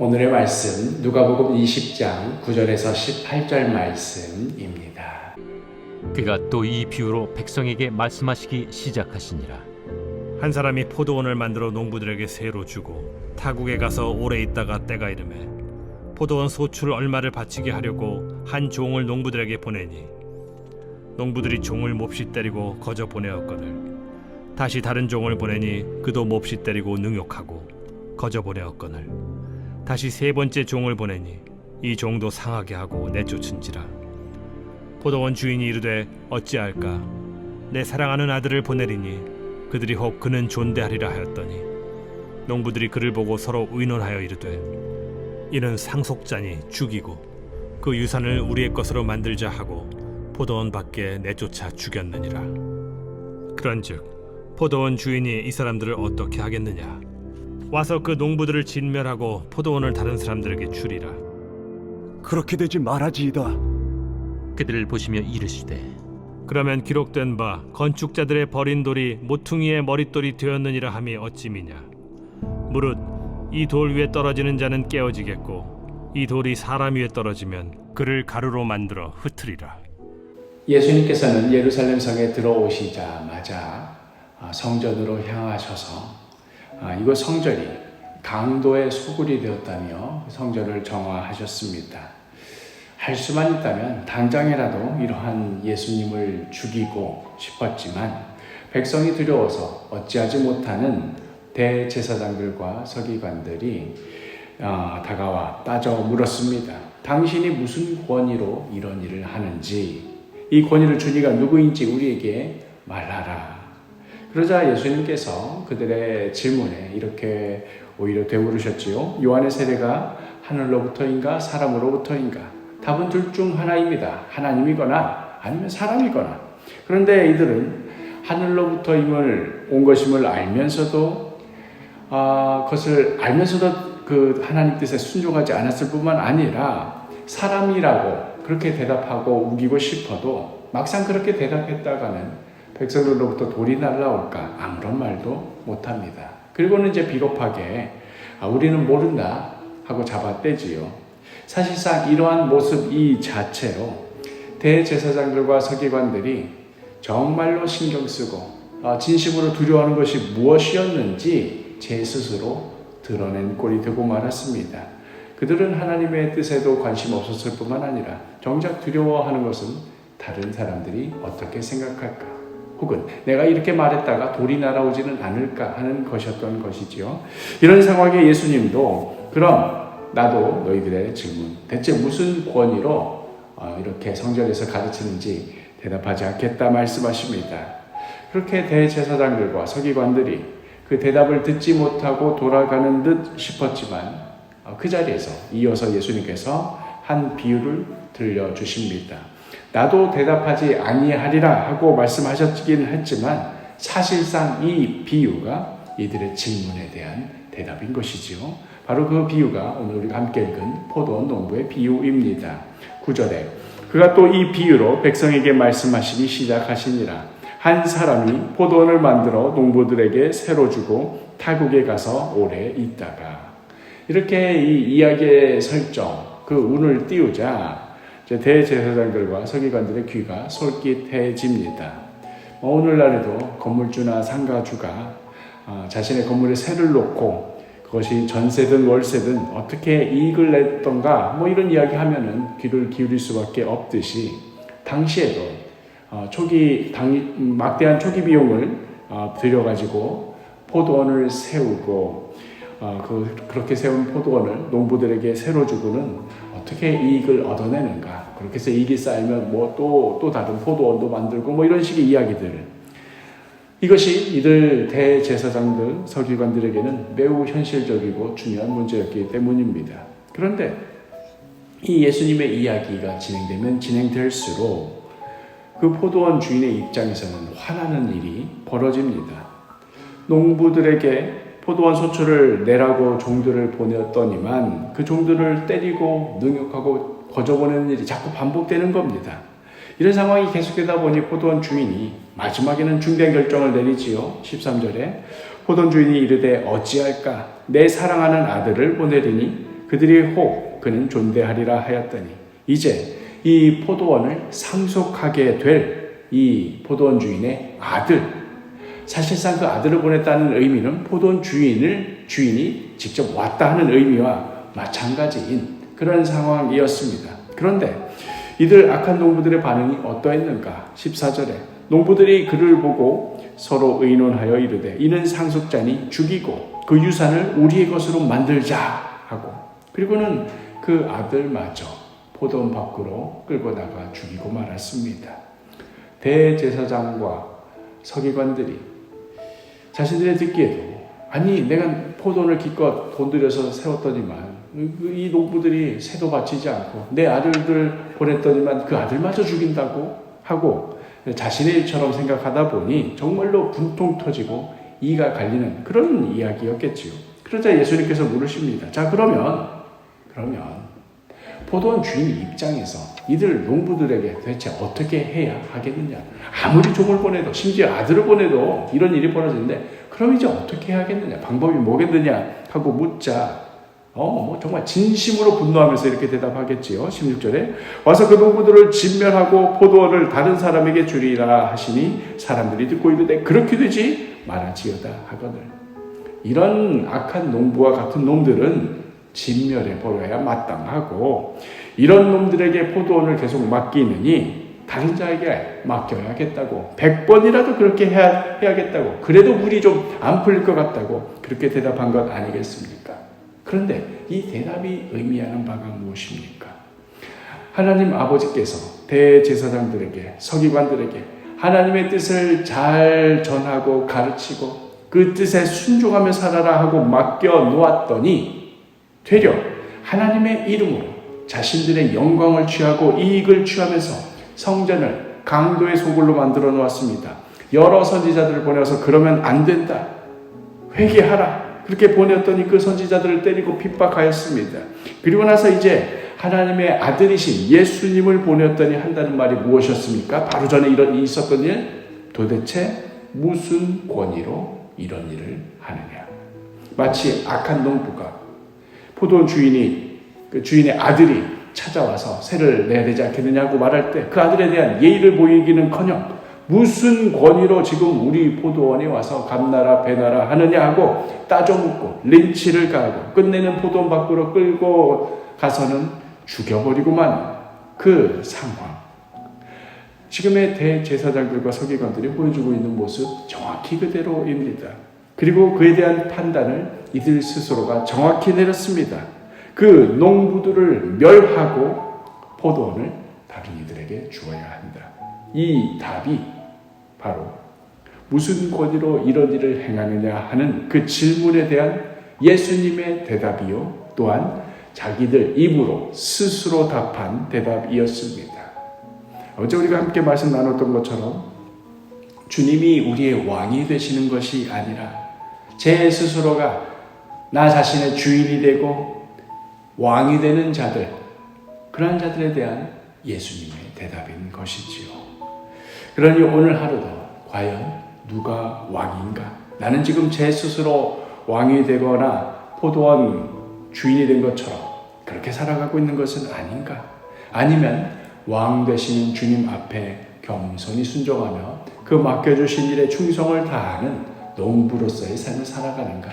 오늘의 말씀 누가복음 20장 9절에서 18절 말씀입니다. 그가 또 이 비유로 백성에게 말씀하시기 시작하시니라. 한 사람이 포도원을 만들어 농부들에게 새로 주고 타국에 가서 오래 있다가 때가 이르매 포도원 소출 얼마를 바치게 하려고 한 종을 농부들에게 보내니 농부들이 종을 몹시 때리고 거저 보내었거늘 다시 다른 종을 보내니 그도 몹시 때리고 능욕하고 거저 보내었거늘 다시 세 번째 종을 보내니 이 종도 상하게 하고 내쫓은지라. 포도원 주인이 이르되 어찌할까? 내 사랑하는 아들을 보내리니 그들이 혹 그는 존대하리라 하였더니 농부들이 그를 보고 서로 의논하여 이르되 이는 상속자니 죽이고 그 유산을 우리의 것으로 만들자 하고 포도원 밖에 내쫓아 죽였느니라. 그런즉 포도원 주인이 이 사람들을 어떻게 하겠느냐? 와서 그 농부들을 진멸하고 포도원을 다른 사람들에게 주리라. 그렇게 되지 말아지이다. 그들을 보시며 이르시되 그러면 기록된 바 건축자들의 버린 돌이 모퉁이의 머릿돌이 되었느니라 함이 어찌미냐? 무릇 이 돌 위에 떨어지는 자는 깨어지겠고 이 돌이 사람 위에 떨어지면 그를 가루로 만들어 흩으리라. 예수님께서는 예루살렘 성에 들어오시자마자 성전으로 향하셔서 이곳 성전이 강도의 소굴이 되었다며 성전을 정화하셨습니다. 할 수만 있다면 당장이라도 이러한 예수님을 죽이고 싶었지만 백성이 두려워서 어찌하지 못하는 대제사장들과 서기관들이 다가와 따져 물었습니다. 당신이 무슨 권위로 이런 일을 하는지, 이 권위를 준 이가 누구인지 우리에게 말하라. 그러자 예수님께서 그들의 질문에 이렇게 오히려 되물으셨지요. 요한의 세례가 하늘로부터인가 사람으로부터인가? 답은 둘 중 하나입니다. 하나님이거나 아니면 사람이거나. 그런데 이들은 하늘로부터임을 온 것임을 알면서도 그것을 알면서도 그 하나님 뜻에 순종하지 않았을 뿐만 아니라 사람이라고 그렇게 대답하고 우기고 싶어도 막상 그렇게 대답했다가는 백성들로부터 돌이 날라올까 아무런 말도 못합니다. 그리고는 이제 비겁하게 우리는 모른다 하고 잡아떼지요. 사실상 이러한 모습 이 자체로 대제사장들과 서기관들이 정말로 신경 쓰고 진심으로 두려워하는 것이 무엇이었는지 제 스스로 드러낸 꼴이 되고 말았습니다. 그들은 하나님의 뜻에도 관심 없었을 뿐만 아니라 정작 두려워하는 것은 다른 사람들이 어떻게 생각할까? 혹은 내가 이렇게 말했다가 돌이 날아오지는 않을까 하는 것이었던 것이지요. 이런 상황에 예수님도 그럼 나도 너희들의 질문, 대체 무슨 권위로 이렇게 성전에서 가르치는지 대답하지 않겠다 말씀하십니다. 그렇게 대제사장들과 서기관들이 그 대답을 듣지 못하고 돌아가는 듯 싶었지만 그 자리에서 이어서 예수님께서 한 비유를 들려주십니다. 나도 대답하지 아니하리라 하고 말씀하셨긴 했지만 사실상 이 비유가 이들의 질문에 대한 대답인 것이지요. 바로 그 비유가 오늘 우리가 함께 읽은 포도원 농부의 비유입니다. 9절에 그가 또 이 비유로 백성에게 말씀하시기 시작하시니라. 한 사람이 포도원을 만들어 농부들에게 새로 주고 타국에 가서 오래 있다가 이렇게 이 이야기의 설정, 그 운을 띄우자 대제사장들과 서기관들의 귀가 솔깃해집니다. 오늘날에도 건물주나 상가주가 자신의 건물에 세를 놓고 그것이 전세든 월세든 어떻게 이익을 냈던가 이런 이야기 하면은 귀를 기울일 수밖에 없듯이 당시에도 막대한 초기 비용을 들여가지고 포도원을 세우고 그렇게 세운 포도원을 농부들에게 새로 주고는 어떻게 이익을 얻어내는가? 그렇게 해서 이익이 쌓이면 또 다른 포도원도 만들고 이런 식의 이야기들. 이것이 이들 대제사장들, 서기관들에게는 매우 현실적이고 중요한 문제였기 때문입니다. 그런데 이 예수님의 이야기가 진행되면 진행될수록 그 포도원 주인의 입장에서는 화나는 일이 벌어집니다. 농부들에게 포도원 소출을 내라고 종들을 보냈더니만 그 종들을 때리고 능욕하고 거저보내는 일이 자꾸 반복되는 겁니다. 이런 상황이 계속되다 보니 포도원 주인이 마지막에는 중대한 결정을 내리지요. 13절에 포도원 주인이 이르되 어찌할까? 내 사랑하는 아들을 보내리니 그들이 혹 그는 존대하리라 하였더니 이제 이 포도원을 상속하게 될 이 포도원 주인의 아들, 사실상 그 아들을 보냈다는 의미는 포도원 주인이 직접 왔다 하는 의미와 마찬가지인 그런 상황이었습니다. 그런데 이들 악한 농부들의 반응이 어떠했는가? 14절에 농부들이 그를 보고 서로 의논하여 이르되 이는 상속자니 죽이고 그 유산을 우리의 것으로 만들자 하고, 그리고는 그 아들마저 포도원 밖으로 끌고 나가 죽이고 말았습니다. 대제사장과 서기관들이 자신들의 듣기에도 아니 내가 포도원을 기껏 돈 들여서 세웠더니만 이 농부들이 새도 바치지 않고 내 아들들 보냈더니만 그 아들마저 죽인다고 하고 자신의 일처럼 생각하다 보니 정말로 분통 터지고 이가 갈리는 그런 이야기였겠지요. 그러자 예수님께서 물으십니다. 자 그러면 포도원 주인 입장에서 이들 농부들에게 도대체 어떻게 해야 하겠느냐. 아무리 종을 보내도 심지어 아들을 보내도 이런 일이 벌어지는데 그럼 이제 어떻게 해야겠느냐. 방법이 뭐겠느냐 하고 묻자 정말 진심으로 분노하면서 이렇게 대답하겠지요. 16절에 와서 그 농부들을 진멸하고 포도원을 다른 사람에게 주리라 하시니 사람들이 듣고 이르되 그렇게 되지 말아지어다 하거늘. 이런 악한 농부와 같은 놈들은 진멸해 버려야 마땅하고 이런 놈들에게 포도원을 계속 맡기느니 다른 자에게 맡겨야겠다고 100번이라도 그렇게 해야겠다고 그래도 물이 좀 안 풀릴 것 같다고 그렇게 대답한 것 아니겠습니까? 그런데 이 대답이 의미하는 바가 무엇입니까? 하나님 아버지께서 대제사장들에게 서기관들에게 하나님의 뜻을 잘 전하고 가르치고 그 뜻에 순종하며 살아라 하고 맡겨 놓았더니 되려 하나님의 이름으로 자신들의 영광을 취하고 이익을 취하면서 성전을 강도의 소굴로 만들어 놓았습니다. 여러 선지자들을 보내서 그러면 안 된다. 회개하라. 그렇게 보냈더니 그 선지자들을 때리고 핍박하였습니다. 그리고 나서 이제 하나님의 아들이신 예수님을 보냈더니 한다는 말이 무엇이었습니까? 바로 전에 있었던 일, 도대체 무슨 권위로 이런 일을 하느냐. 마치 악한 농부가 포도원 그 주인의 아들이 찾아와서 새를 내야 되지 않겠느냐고 말할 때 그 아들에 대한 예의를 보이기는커녕 무슨 권위로 지금 우리 포도원에 와서 감나라 배나라 하느냐 하고 따져묻고 린치를 가하고 끝내는 포도원 밖으로 끌고 가서는 죽여버리고만 그 상황. 지금의 대제사장들과 서기관들이 보여주고 있는 모습 정확히 그대로입니다. 그리고 그에 대한 판단을 이들 스스로가 정확히 내렸습니다. 그 농부들을 멸하고 포도원을 다른 이들에게 주어야 한다. 이 답이 바로 무슨 권위로 이런 일을 행하느냐 하는 그 질문에 대한 예수님의 대답이요 또한 자기들 입으로 스스로 답한 대답이었습니다. 어제 우리가 함께 말씀 나눴던 것처럼 주님이 우리의 왕이 되시는 것이 아니라 제 스스로가 나 자신의 주인이 되고 왕이 되는 자들, 그러한 자들에 대한 예수님의 대답인 것이지요. 그러니 오늘 하루도 과연 누가 왕인가? 나는 지금 제 스스로 왕이 되거나 포도원 주인이 된 것처럼 그렇게 살아가고 있는 것은 아닌가? 아니면 왕 되시는 주님 앞에 겸손히 순종하며 그 맡겨주신 일에 충성을 다하는 농부로서의 삶을 살아가는가?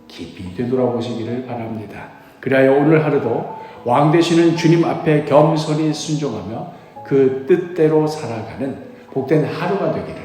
깊이 되돌아보시기를 바랍니다. 그리하여 오늘 하루도 왕 되시는 주님 앞에 겸손히 순종하며 그 뜻대로 살아가는 복된 하루가 되기를